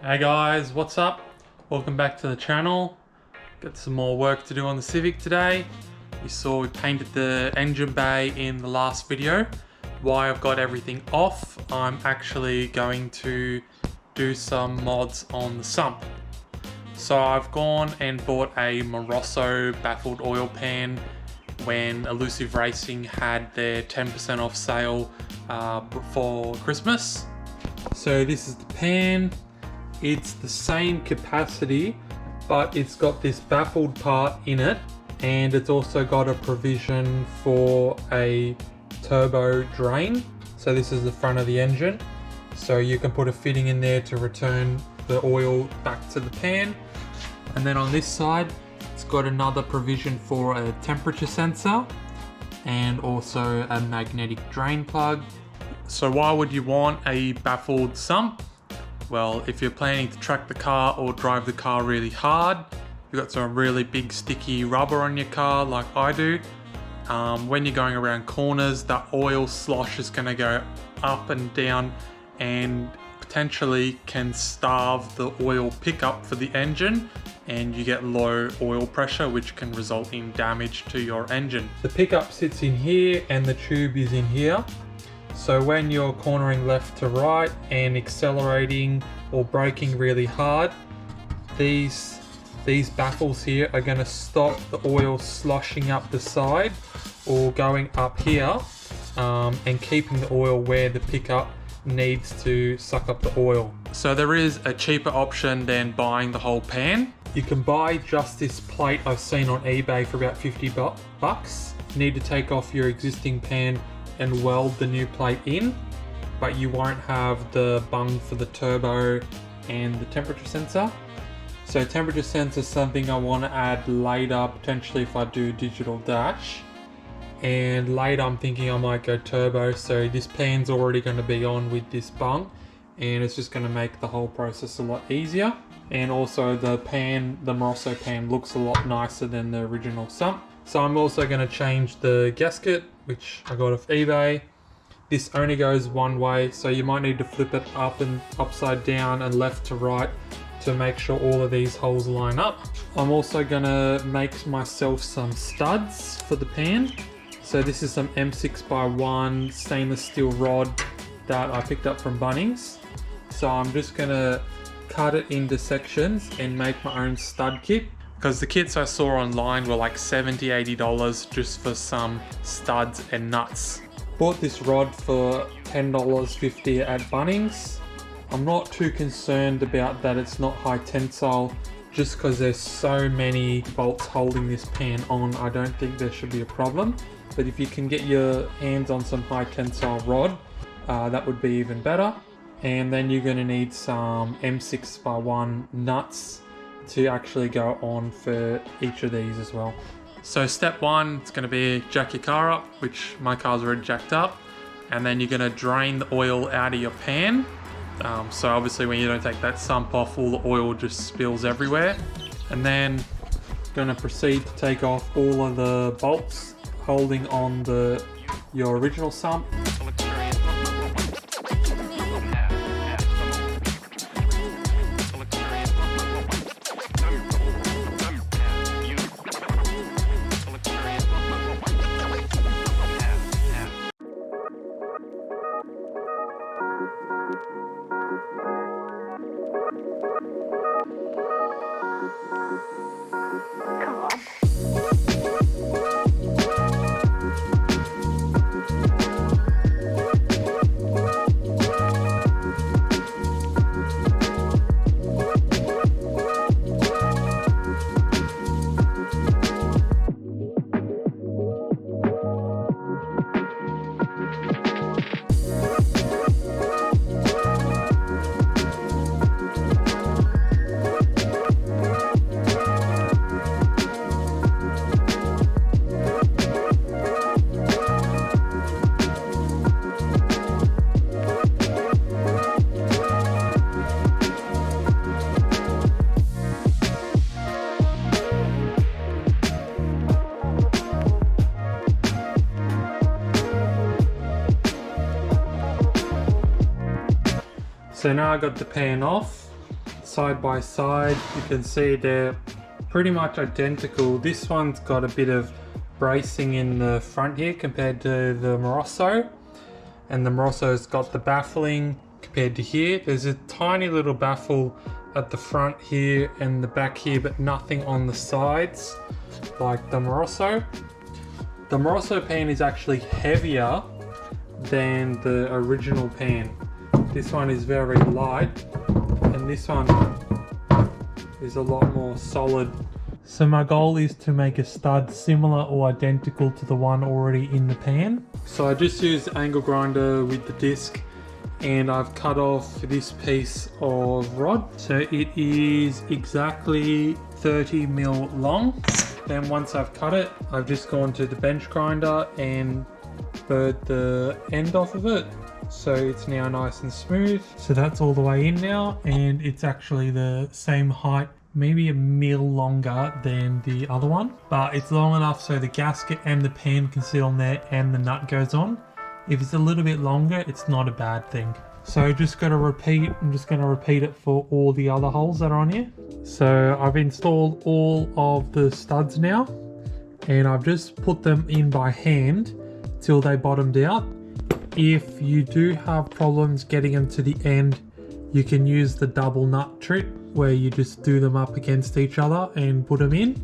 Hey guys, what's up? Welcome back to the channel. Got some more work to do on the Civic today. You saw we painted the engine bay in the last video. While I've got everything off, I'm actually going to do some mods on the sump. So I've gone and bought a Morosso Baffled oil pan when Elusive Racing had their 10% off sale before Christmas. So this is the pan. It's the same capacity, but it's got this baffled part in it, and it's also got a provision for a turbo drain. So this is the front of the engine, so you can put a fitting in there to return the oil back to the pan. And then on this side, it's got another provision for a temperature sensor and also a magnetic drain plug. So why would you want a baffled sump? Well, if you're planning to track the car or drive the car really hard, you've got some really big sticky rubber on your car like I do. When you're going around corners, that oil slosh is going to go up and down and potentially can starve the oil pickup for the engine, and you get low oil pressure, which can result in damage to your engine. The pickup sits in here and the tube is in here. So when you're cornering left to right and accelerating or braking really hard, these baffles here are going to stop the oil sloshing up the side or going up here, and keeping the oil where the pickup needs to suck up the oil. So there is a cheaper option than buying the whole pan. You can buy just this plate I've seen on eBay for about 50 bucks. You need to take off your existing pan and weld the new plate in, but you won't have the bung for the turbo and the temperature sensor. So temperature sensor is something I want to add later, potentially if I do digital dash. And later I'm thinking I might go turbo, so this pan's already going to be on with this bung, and it's just going to make the whole process a lot easier. And also the Morosso pan looks a lot nicer than the original sump. So I'm also going to change the gasket, which I got off eBay. This only goes one way, so you might need to flip it up and upside down and left to right to make sure all of these holes line up. I'm also going to make myself some studs for the pan. So this is some M6x1 stainless steel rod that I picked up from Bunnings. So I'm just going to cut it into sections and make my own stud kit, because the kits I saw online were like $70–80 just for some studs and nuts. Bought this rod for $10.50 at Bunnings. I'm not too concerned about that it's not high tensile, just because there's so many bolts holding this pan on. I don't think there should be a problem, but if you can get your hands on some high tensile rod, that would be even better. And then you're going to need some M6x1 nuts to actually go on for each of these as well. So step one, it's going to be jack your car up, which my car's already jacked up, and then you're going to drain the oil out of your pan. So obviously when you don't take that sump off, all the oil just spills everywhere. And then going to proceed to take off all of the bolts holding on your original sump. So now I got the pan off, side by side, you can see they're pretty much identical. This one's got a bit of bracing in the front here compared to the Morosso, and the Morosso's got the baffling compared to here. There's a tiny little baffle at the front here and the back here, but nothing on the sides like the Morosso. The Morosso pan is actually heavier than the original pan. This one is very light and this one is a lot more solid. So my goal is to make a stud similar or identical to the one already in the pan. So I just used angle grinder with the disc and I've cut off this piece of rod. So it is exactly 30 mil long. Then once I've cut it, I've just gone to the bench grinder and burred the end off of it. So it's now nice and smooth. So that's all the way in now, and it's actually the same height, maybe a mil longer than the other one, but it's long enough so the gasket and the pan can sit on there and the nut goes on. If it's a little bit longer, it's not a bad thing. So just got to repeat, I'm just going to repeat it for all the other holes that are on here. So I've installed all of the studs now, and I've just put them in by hand till they bottomed out. If you do have problems getting them to the end, you can use the double nut trick where you just do them up against each other and put them in.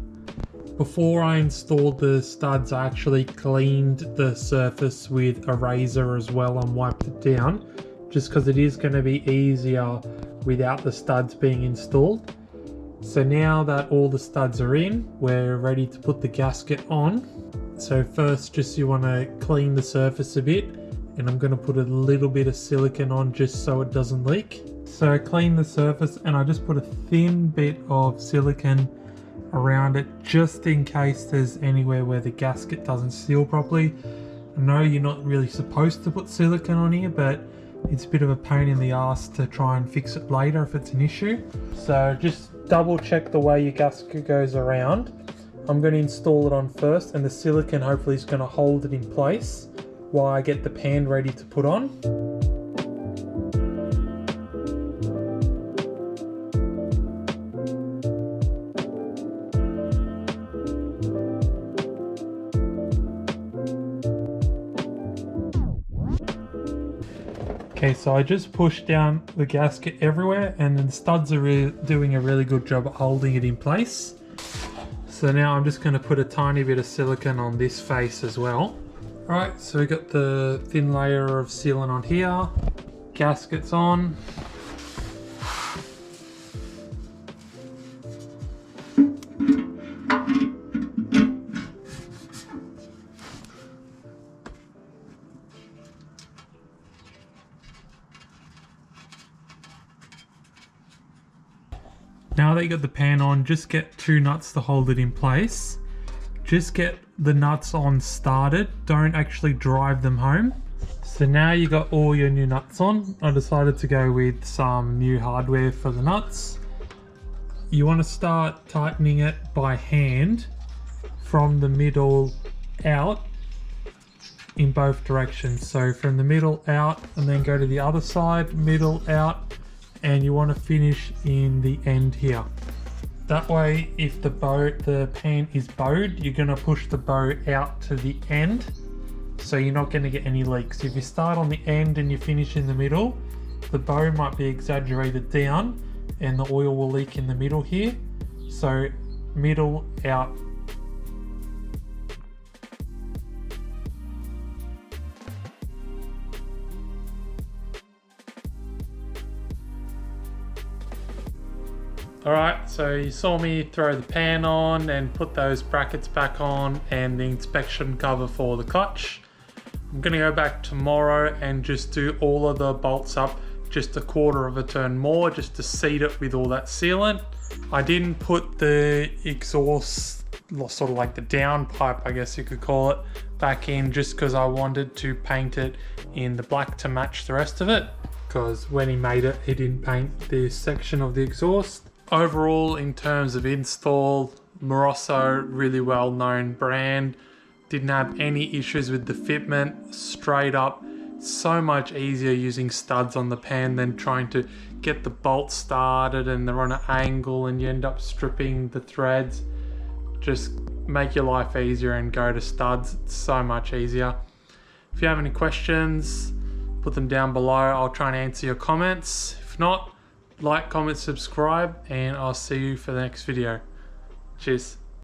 Before I installed the studs, I actually cleaned the surface with a razor as well and wiped it down, just because it is going to be easier without the studs being installed. So now that all the studs are in, we're ready to put the gasket on. So first, just you want to clean the surface a bit, and I'm going to put a little bit of silicone on just so it doesn't leak. So I clean the surface and I just put a thin bit of silicone around it just in case there's anywhere where the gasket doesn't seal properly. I know you're not really supposed to put silicone on here, but it's a bit of a pain in the ass to try and fix it later if it's an issue. So just double check the way your gasket goes around. I'm going to install it on first, and the silicone hopefully is going to hold it in place while I get the pan ready to put on. Okay, so I just pushed down the gasket everywhere, and the studs are doing a really good job at holding it in place. So now I'm just going to put a tiny bit of silicone on this face as well. Alright, so we got the thin layer of sealant on here, gasket's on. Now that you got the pan on, just get 2 nuts to hold it in place. Just get the nuts on started, don't actually drive them home. So now you got all your new nuts on. I decided to go with some new hardware for the nuts. You want to start tightening it by hand from the middle out in both directions. So from the middle out and then go to the other side, middle out, and you want to finish in the end here. That way, if the pan is bowed, you're going to push the bow out to the end, so you're not going to get any leaks. If you start on the end and you finish in the middle, the bow might be exaggerated down and the oil will leak in the middle here. So middle out. Alright, so you saw me throw the pan on and put those brackets back on and the inspection cover for the clutch. I'm going to go back tomorrow and just do all of the bolts up just a quarter of a turn more, just to seat it with all that sealant. I didn't put the exhaust, sort of like the downpipe I guess you could call it, back in just because I wanted to paint it in the black to match the rest of it, because when he made it he didn't paint this section of the exhaust. Overall, in terms of install, Morosso, really well known brand, didn't have any issues with the fitment, straight up. So much easier using studs on the pan than trying to get the bolts started and they're on an angle and you end up stripping the threads. Just make your life easier and go to studs. It's so much easier. If you have any questions, put them down below. I'll try and answer your comments. If not, like, comment, subscribe, and I'll see you for the next video. Cheers.